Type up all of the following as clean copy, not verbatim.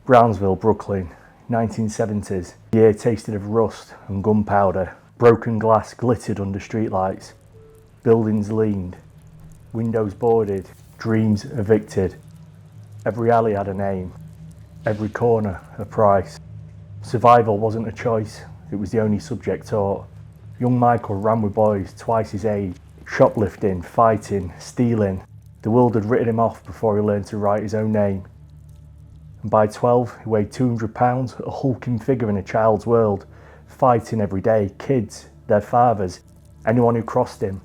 Brownsville, Brooklyn, 1970s. The air tasted of rust and gunpowder. Broken glass glittered under streetlights. Buildings leaned. Windows boarded. Dreams evicted. Every alley had a name. Every corner a price. Survival wasn't a choice, it was the only subject taught. Young Michael ran with boys twice his age. Shoplifting, fighting, stealing. The world had written him off before he learned to write his own name. And by 12, he weighed 200 pounds, a hulking figure in a child's world, fighting every day, kids, their fathers, anyone who crossed him.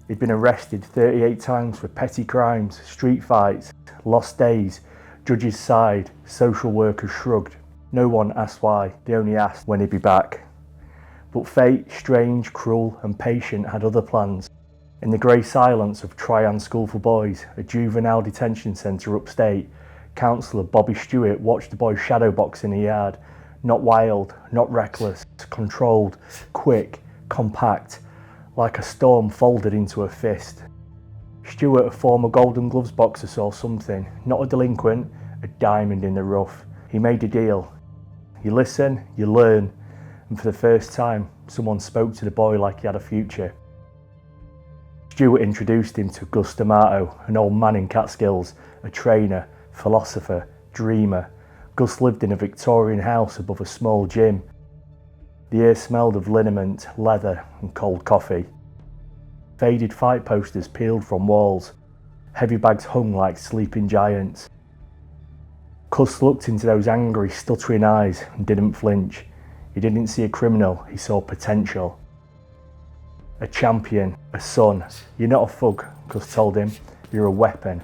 He'd been arrested 38 times for petty crimes, street fights, lost days, judges sighed, social workers shrugged. No one asked why, they only asked when he'd be back. But fate, strange, cruel and patient, had other plans. In the grey silence of Tryon School for Boys, a juvenile detention centre upstate, Counsellor Bobby Stewart watched the boys shadowbox in a yard. Not wild, not reckless, controlled, quick, compact, like a storm folded into a fist. Stewart, a former Golden Gloves boxer, saw something, not a delinquent, a diamond in the rough. He made a deal. You listen, you learn, and for the first time, someone spoke to the boy like he had a future. Stewart introduced him to Cus D'Amato, an old man in Catskills, a trainer, philosopher, dreamer. Gus lived in a Victorian house above a small gym. The air smelled of liniment, leather and cold coffee. Faded fight posters peeled from walls. Heavy bags hung like sleeping giants. Cus looked into those angry, stuttering eyes and didn't flinch. He didn't see a criminal, he saw potential. A champion, a son. You're not a thug, Cus told him. You're a weapon,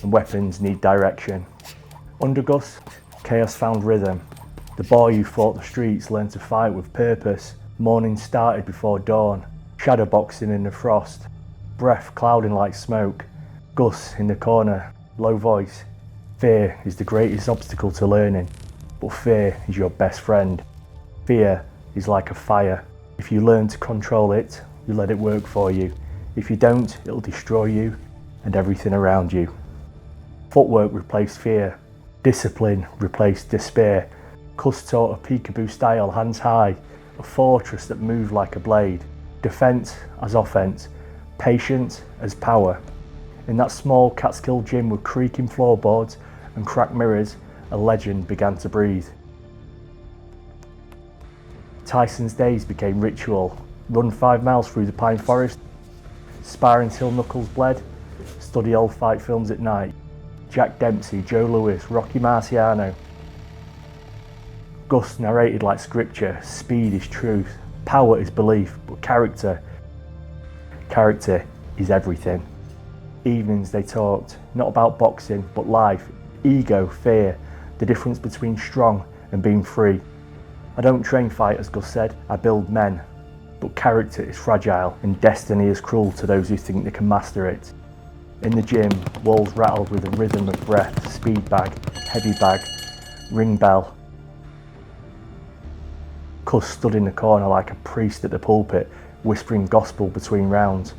and weapons need direction. Under Gus, chaos found rhythm. The boy who fought the streets learned to fight with purpose. Morning started before dawn, shadowboxing in the frost, breath clouding like smoke. Gus in the corner, low voice. Fear is the greatest obstacle to learning, but fear is your best friend. Fear is like a fire. If you learn to control it, you let it work for you. If you don't, it'll destroy you and everything around you. Footwork replaced fear. Discipline replaced despair. Cus taught a peekaboo style, hands high, a fortress that moved like a blade. Defense as offense, patience as power. In that small Catskill gym with creaking floorboards and cracked mirrors, a legend began to breathe. Tyson's days became ritual. Run 5 miles through the pine forest, spar until knuckles bled, study old fight films at night. Jack Dempsey, Joe Louis, Rocky Marciano. Gus narrated like scripture. Speed is truth, power is belief, but character is everything. Evenings they talked, not about boxing, but life, ego, fear, the difference between strong and being free. I don't train fighters, Gus said, I build men. But character is fragile and destiny is cruel to those who think they can master it. In the gym, walls rattled with a rhythm of breath, speed bag, heavy bag, ring bell. Cus stood in the corner like a priest at the pulpit, whispering gospel between rounds.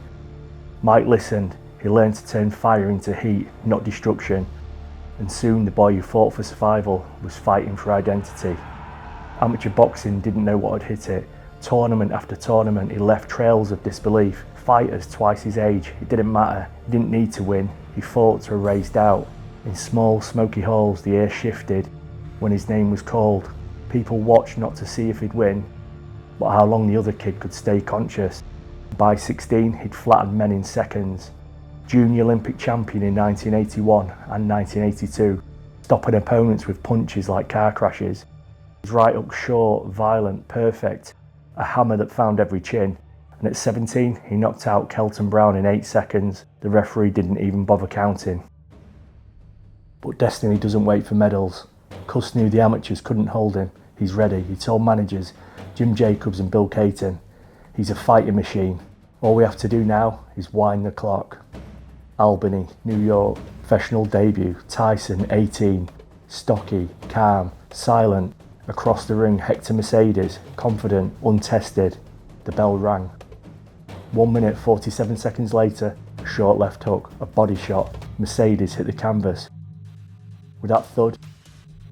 Mike listened. He learned to turn fire into heat, not destruction. And soon the boy who fought for survival was fighting for identity. Amateur boxing didn't know what had hit it. Tournament after tournament, he left trails of disbelief. Fighters twice his age, it didn't matter. He didn't need to win. He fought to erase doubt. In small, smoky halls, the air shifted when his name was called. People watched not to see if he'd win, but how long the other kid could stay conscious. By 16, he'd flattened men in seconds. Junior Olympic champion in 1981 and 1982, stopping opponents with punches like car crashes. His right hook short, violent, perfect, a hammer that found every chin. And at 17, he knocked out Kelton Brown in 8 seconds. The referee didn't even bother counting. But destiny doesn't wait for medals. Cus knew the amateurs couldn't hold him. He's ready. He told managers, Jim Jacobs and Bill Caton, he's a fighting machine. All we have to do now is wind the clock. Albany, New York, professional debut, Tyson, 18, stocky, calm, silent. Across the ring, Hector Mercedes, confident, untested. The bell rang. 1 minute 47 seconds later, a short left hook, a body shot. Mercedes hit the canvas. With that thud,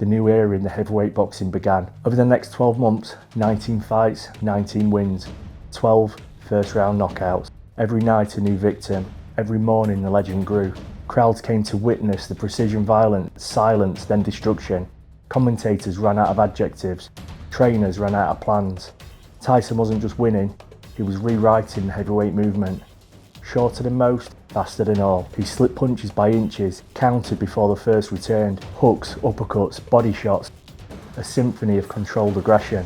The new era in the heavyweight boxing began. Over the next 12 months, 19 fights, 19 wins, 12 first round knockouts. Every night a new victim, every morning the legend grew. Crowds came to witness the precision violence, silence, then destruction. Commentators ran out of adjectives, trainers ran out of plans. Tyson wasn't just winning, he was rewriting the heavyweight movement. Shorter than most, faster than all. He slipped punches by inches, countered before the first returned, hooks, uppercuts, body shots, a symphony of controlled aggression.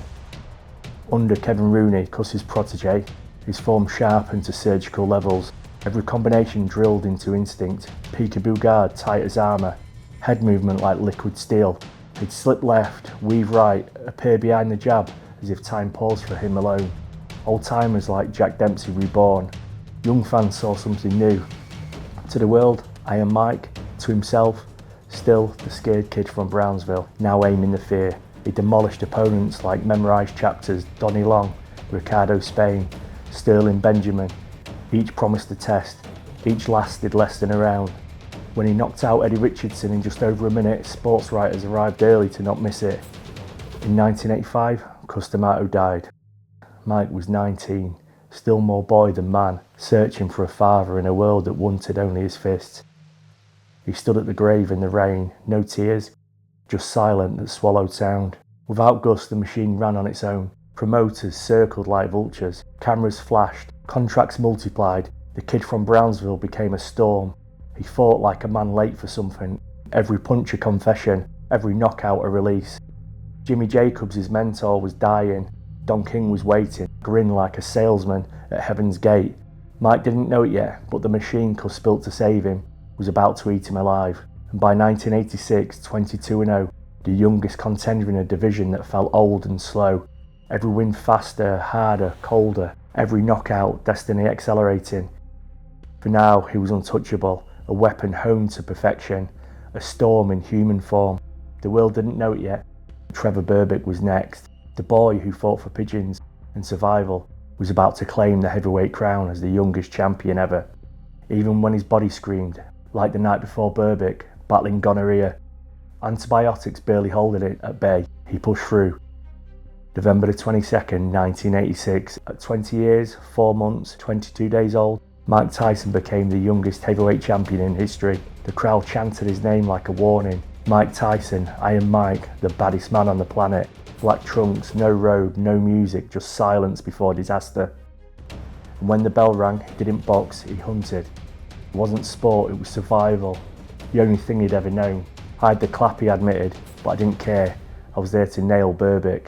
Under Kevin Rooney, Cus's protege, his form sharpened to surgical levels, every combination drilled into instinct, Peekaboo guard tight as armour, head movement like liquid steel. He'd slip left, weave right, appear behind the jab as if time paused for him alone. Old-timers like Jack Dempsey reborn. Young fans saw something new. To the world, Iron Mike. To himself, still the scared kid from Brownsville, now aiming the fear. He demolished opponents like memorised chapters, Donnie Long, Ricardo Spain, Sterling Benjamin. Each promised a test, each lasted less than a round. When he knocked out Eddie Richardson in just over a minute, sports writers arrived early to not miss it. In 1985, Cus D'Amato died. Mike was 19, still more boy than man, searching for a father in a world that wanted only his fists. He stood at the grave in the rain, no tears, just silence that swallowed sound. Without Gus, the machine ran on its own. Promoters circled like vultures, cameras flashed, contracts multiplied. The kid from Brownsville became a storm. He fought like a man late for something. Every punch a confession, every knockout a release. Jimmy Jacobs, his mentor, was dying. Don King was waiting, grin like a salesman at Heaven's Gate. Mike didn't know it yet, but the machine Cus built to save him was about to eat him alive. And by 1986, 22-0, the youngest contender in a division that felt old and slow. Every win faster, harder, colder. Every knockout, destiny accelerating. For now, he was untouchable, a weapon honed to perfection, a storm in human form. The world didn't know it yet. Trevor Berbick was next. The boy who fought for Pigeons and survival was about to claim the heavyweight crown as the youngest champion ever. Even when his body screamed, like the night before Berbick, battling gonorrhea, antibiotics barely holding it at bay, he pushed through. November the 22nd, 1986, at 20 years, 4 months, 22 days old, Mike Tyson became the youngest heavyweight champion in history. The crowd chanted his name like a warning. Mike Tyson, Iron Mike, the baddest man on the planet. Black trunks, no robe, no music, just silence before disaster. And when the bell rang, he didn't box, he hunted. It wasn't sport, it was survival. The only thing he'd ever known. I had the clap, he admitted, but I didn't care. I was there to nail Berbick.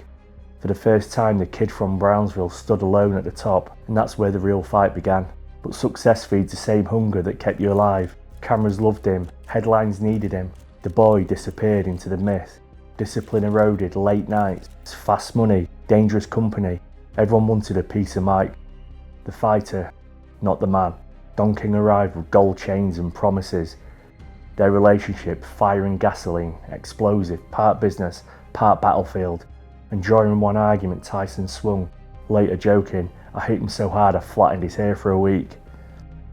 For the first time, the kid from Brownsville stood alone at the top, and that's where the real fight began. But success feeds the same hunger that kept you alive. Cameras loved him, headlines needed him. The boy disappeared into the myth. Discipline eroded, late nights, fast money, dangerous company. Everyone wanted a piece of Mike. The fighter, not the man. Don King arrived with gold chains and promises. Their relationship, fire and gasoline, explosive, part business, part battlefield. And during one argument, Tyson swung, later joking, "I hit him so hard I flattened his hair for a week."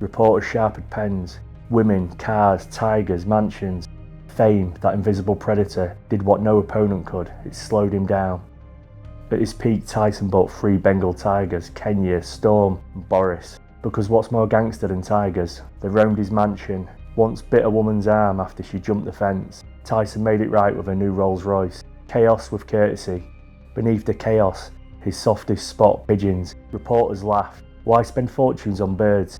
Reporters sharpened pens. Women, cars, tigers, mansions. Fame, that invisible predator, did what no opponent could. It slowed him down. At his peak, Tyson bought 3 Bengal tigers, Kenya, Storm, and Boris. Because what's more gangster than tigers? They roamed his mansion, once bit a woman's arm after she jumped the fence. Tyson made it right with a new Rolls Royce. Chaos with courtesy. Beneath the chaos, his softest spot, pigeons. Reporters laughed. Why spend fortunes on birds?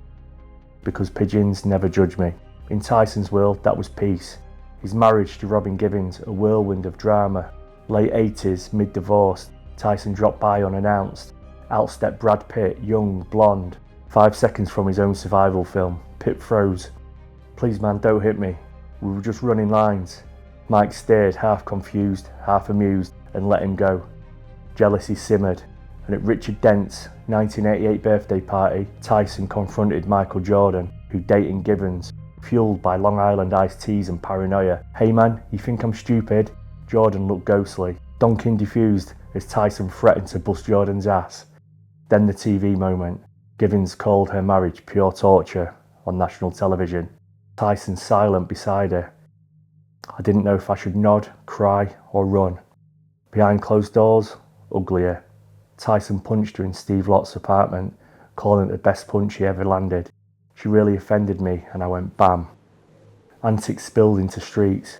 Because pigeons never judge me. In Tyson's world, that was peace. His marriage to Robin Givens, a whirlwind of drama. Late 80s, mid-divorce, Tyson dropped by unannounced. Outstepped Brad Pitt, young, blonde. 5 seconds from his own survival film. Pitt froze. "Please man, don't hit me. We were just running lines." Mike stared, half confused, half amused, and let him go. Jealousy simmered, and at Richard Dent's 1988 birthday party, Tyson confronted Michael Jordan, who dating Givens, fueled by Long Island iced teas and paranoia. "Hey man, you think I'm stupid?" Jordan looked ghostly. Don King diffused as Tyson threatened to bust Jordan's ass. Then the TV moment. Givens called her marriage pure torture on national television. Tyson silent beside her. I didn't know if I should nod, cry or run. Behind closed doors, uglier. Tyson punched her in Steve Lott's apartment, calling it the best punch he ever landed. She really offended me and I went bam. Antics spilled into streets.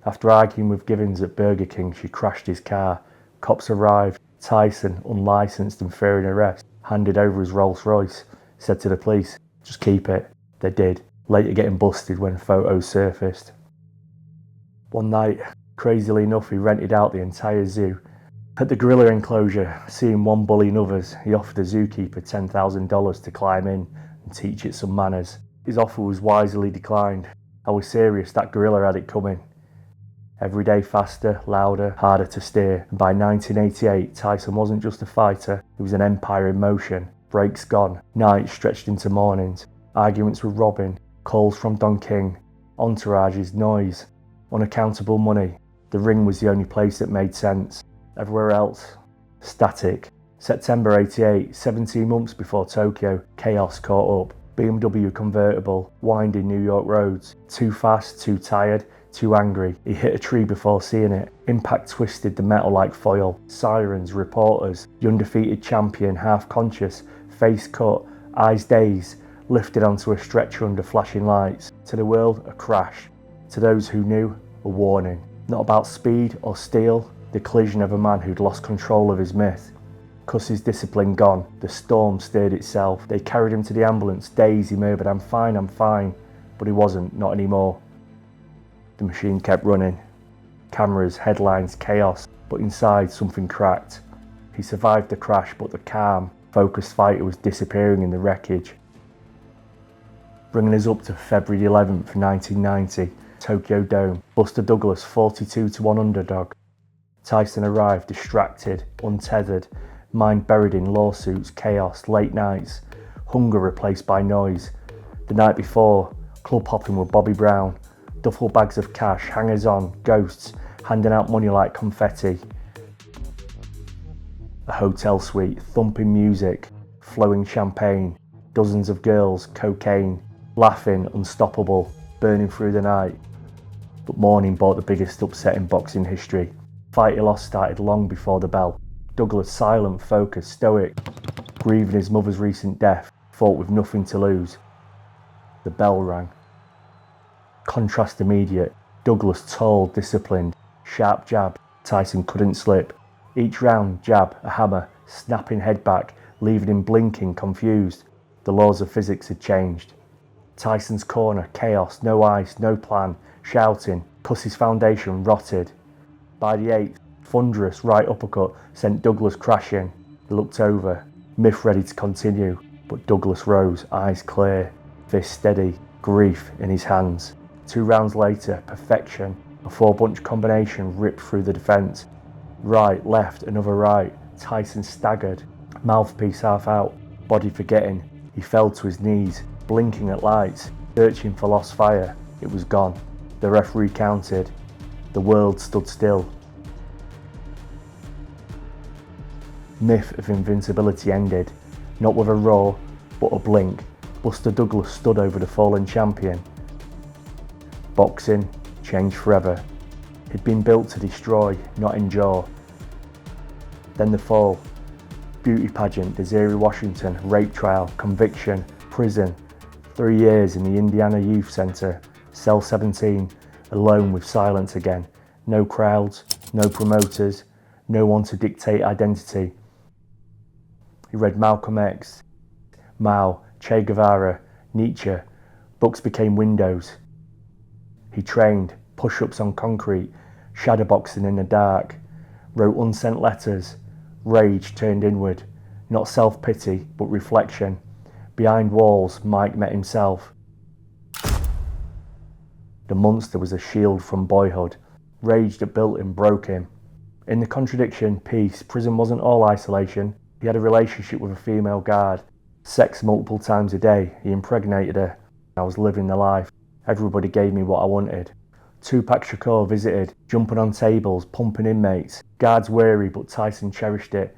After arguing with Givens at Burger King, she crashed his car. Cops arrived. Tyson, unlicensed and fearing arrest, handed over his Rolls Royce, said to the police, "Just keep it." They did, later getting busted when photos surfaced. One night, crazily enough, he rented out the entire zoo. At the gorilla enclosure, seeing one bullying others, he offered the zookeeper $10,000 to climb in and teach it some manners. His offer was wisely declined. I was serious, that gorilla had it coming. Every day faster, louder, harder to steer, and by 1988 Tyson wasn't just a fighter, he was an empire in motion. Breaks gone, nights stretched into mornings, arguments with Robin, calls from Don King, entourages, noise, unaccountable money. The ring was the only place that made sense. Everywhere else, static. September 88, 17 months before Tokyo, chaos caught up. BMW convertible, winding New York roads. Too fast, too tired, too angry. He hit a tree before seeing it. Impact twisted the metal like foil. Sirens, reporters, the undefeated champion, half conscious, face cut, eyes dazed, lifted onto a stretcher under flashing lights. To the world, a crash. To those who knew, a warning. Not about speed or steel, the collision of a man who'd lost control of his myth. Cus's discipline gone, the storm stirred itself. They carried him to the ambulance, dazed, he murmured, I'm fine. But he wasn't, not anymore. The machine kept running. Cameras, headlines, chaos, but inside something cracked. He survived the crash, but the calm, focused fighter was disappearing in the wreckage. Bringing us up to February 11th, 1990, Tokyo Dome. Buster Douglas, 42-1 underdog. Tyson arrived, distracted, untethered, mind buried in lawsuits, chaos, late nights, hunger replaced by noise. The night before, club hopping with Bobby Brown, duffel bags of cash, hangers-on, ghosts, handing out money like confetti. A hotel suite, thumping music, flowing champagne, dozens of girls, cocaine, laughing, unstoppable, burning through the night. But morning brought the biggest upset in boxing history. Fight he lost started long before the bell. Douglas, silent, focused, stoic, grieving his mother's recent death, fought with nothing to lose. The bell rang. Contrast immediate. Douglas tall, disciplined, sharp jab. Tyson couldn't slip. Each round, jab, a hammer, snapping head back, leaving him blinking, confused. The laws of physics had changed. Tyson's corner, chaos, no ice, no plan, shouting. Cus's foundation rotted. By the eighth, thunderous right uppercut sent Douglas crashing. He looked over, Myth ready to continue, but Douglas rose, eyes clear, fist steady, grief in his hands. 2 rounds later, perfection, a 4-punch combination ripped through the defence. Right, left, another right. Tyson staggered, mouthpiece half out, body forgetting. He fell to his knees, blinking at lights, searching for lost fire. It was gone. The referee counted. The world stood still. Myth of invincibility ended, not with a roar, but a blink. Buster Douglas stood over the fallen champion. Boxing changed forever. He'd been built to destroy, not endure. Then the fall. Beauty pageant, Desiree Washington, rape trial, conviction, prison. 3 years in the Indiana Youth Center, cell 17, alone with silence again. No crowds, no promoters, no one to dictate identity. He read Malcolm X, Mao, Che Guevara, Nietzsche. Books became windows. He trained, push-ups on concrete, shadowboxing in the dark, wrote unsent letters. Rage turned inward, not self-pity, but reflection. Behind walls, Mike met himself. The monster was a shield from boyhood. Rage that built him broke him. In the contradiction, peace, prison wasn't all isolation. He had a relationship with a female guard. Sex multiple times a day. He impregnated her. I was living the life. Everybody gave me what I wanted. Tupac Shakur visited, jumping on tables, pumping inmates. Guards wary, but Tyson cherished it.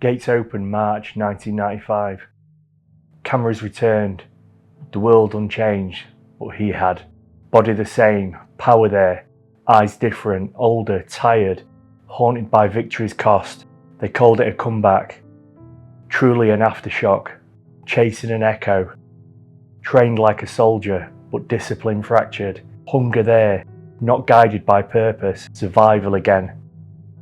Gates opened March 1995. Cameras returned. The world unchanged, but he had. Body the same, power there, Eyes different, older, tired, haunted by victory's cost. They called it a comeback. Truly an aftershock, chasing an echo. Trained like a soldier, but discipline fractured. Hunger there, not guided by purpose. Survival again.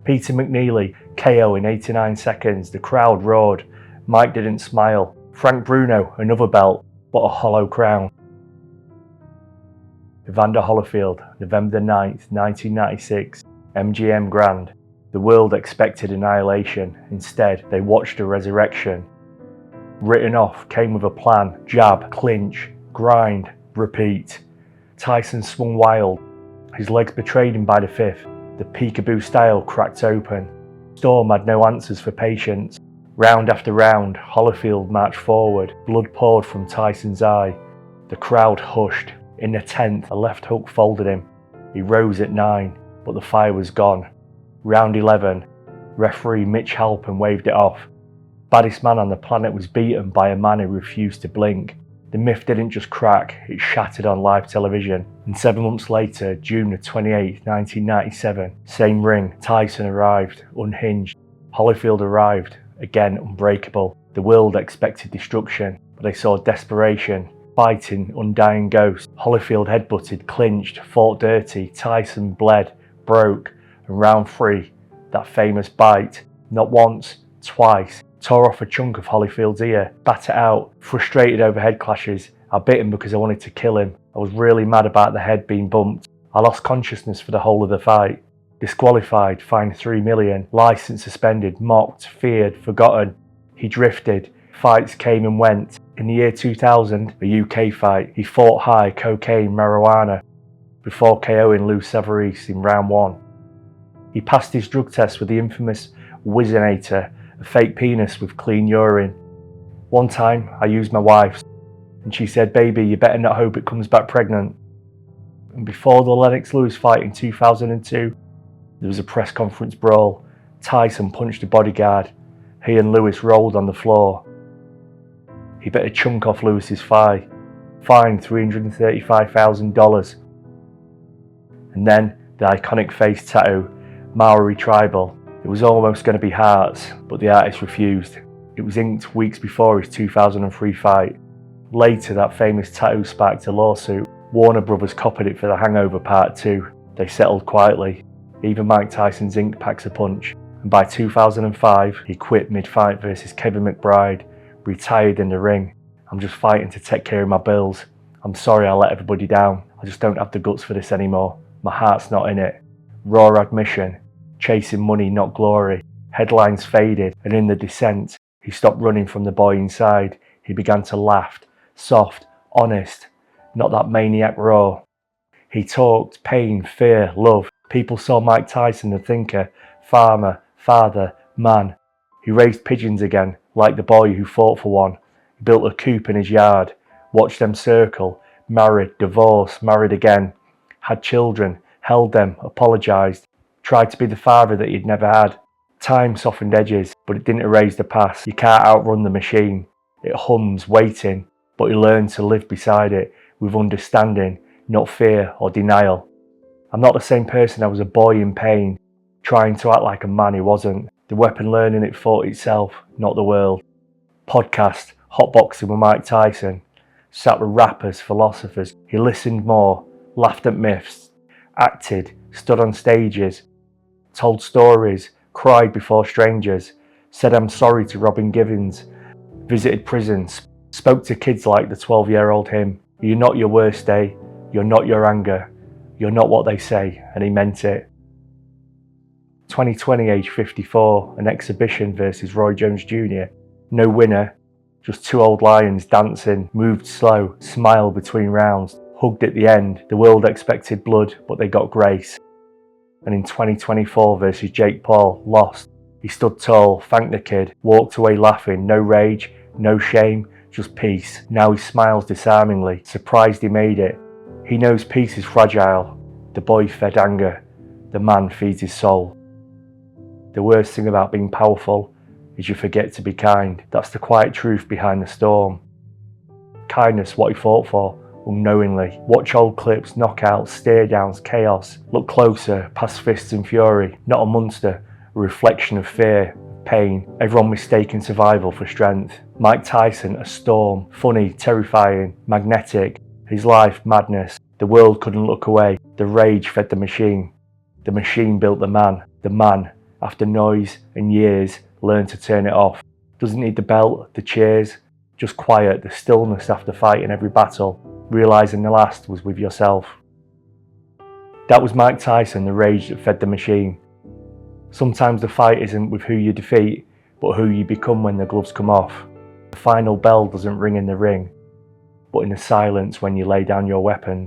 Peter McNeely, KO in 89 seconds. The crowd roared. Mike didn't smile. Frank Bruno, another belt, but a hollow crown. Evander Holyfield, November 9th, 1996, MGM Grand. The world expected annihilation. Instead, they watched a resurrection. Written off, came with a plan. Jab, clinch, grind, repeat. Tyson swung wild. His legs betrayed him by the fifth. The Peekaboo style cracked open. Storm had no answers for patience. Round after round, Holyfield marched forward. Blood poured from Tyson's eye. The crowd hushed. In the 10th, a left hook folded him. He rose at 9, but the fire was gone. Round 11, referee Mitch Halpin waved it off. Baddest man on the planet was beaten by a man who refused to blink. The myth didn't just crack, it shattered on live television. And 7 months later, June 28, 1997, same ring, Tyson arrived, unhinged. Holyfield arrived, again unbreakable. The world expected destruction, but they saw desperation. Fighting, undying ghost. Holyfield headbutted, clinched, fought dirty. Tyson bled, broke, and round 3, that famous bite. Not once, twice. Tore off a chunk of Holyfield's ear, spat it out. Frustrated over head clashes, I bit him because I wanted to kill him. I was really mad about the head being bumped. I lost consciousness for the whole of the fight. Disqualified, fined $3 million, licence suspended, mocked, feared, forgotten. He drifted. Fights came and went. In the year 2000, a UK fight, he fought high cocaine, marijuana, before KOing Lou Savarese in round 1. He passed his drug test with the infamous Whizzinator, a fake penis with clean urine. One time, I used my wife's, and she said, "Baby, you better not hope it comes back pregnant." And before the Lennox Lewis fight in 2002, there was a press conference brawl. Tyson punched a bodyguard. He and Lewis rolled on the floor. He bit a chunk off Lewis's thigh, fined $335,000. And then the iconic face tattoo, Maori tribal. It was almost going to be hearts, but the artist refused. It was inked weeks before his 2003 fight. Later, that famous tattoo sparked a lawsuit. Warner Brothers copied it for The Hangover Part 2. They settled quietly. Even Mike Tyson's ink packs a punch. And by 2005, he quit mid-fight versus Kevin McBride. Retired in the ring. I'm just fighting to take care of my bills. I'm sorry I let everybody down. I just don't have the guts for this anymore. My heart's not in it. Raw admission. Chasing money, not glory. Headlines faded, and in the descent, he stopped running from the boy inside. He began to laugh. Soft, honest. Not that maniac raw. He talked pain, fear, love. People saw Mike Tyson, the thinker, farmer, father, man. He raised pigeons again, like the boy who fought for one. He built a coop in his yard, watched them circle, married, divorced, married again, had children, held them, apologised, tried to be the father that he'd never had. Time softened edges, but it didn't erase the past. You can't outrun the machine. It hums, waiting, but he learned to live beside it with understanding, not fear or denial. I'm not the same person. I was a boy in pain, trying to act like a man he wasn't. The weapon learning it fought itself, not the world. Podcast, hotboxing with Mike Tyson. Sat with rappers, philosophers. He listened more, laughed at myths, acted, stood on stages, told stories, cried before strangers, said I'm sorry to Robin Givens, visited prisons, spoke to kids like the 12-year-old him. You're not your worst day, you're not your anger, you're not what they say, and he meant it. 2020, age 54, an exhibition versus Roy Jones Jr. No winner, just two old lions dancing, moved slow, smiled between rounds, hugged at the end. The world expected blood, but they got grace. And in 2024 versus Jake Paul, lost. He stood tall, thanked the kid, walked away laughing, no rage, no shame, just peace. Now he smiles disarmingly, surprised he made it. He knows peace is fragile. The boy fed anger, the man feeds his soul. The worst thing about being powerful is you forget to be kind. That's the quiet truth behind the storm. Kindness, what he fought for, unknowingly. Watch old clips, knockouts, stare downs, chaos. Look closer, past fists and fury. Not a monster, a reflection of fear, pain. Everyone mistaking survival for strength. Mike Tyson, a storm. Funny, terrifying, magnetic. His life, madness. The world couldn't look away. The rage fed the machine. The machine built the man. The man, after noise and years, learned to turn it off. Doesn't need the belt, the cheers, just quiet, the stillness after fighting every battle, realising the last was with yourself. That was Mike Tyson, the rage that fed the machine. Sometimes the fight isn't with who you defeat, but who you become when the gloves come off. The final bell doesn't ring in the ring, but in the silence when you lay down your weapon.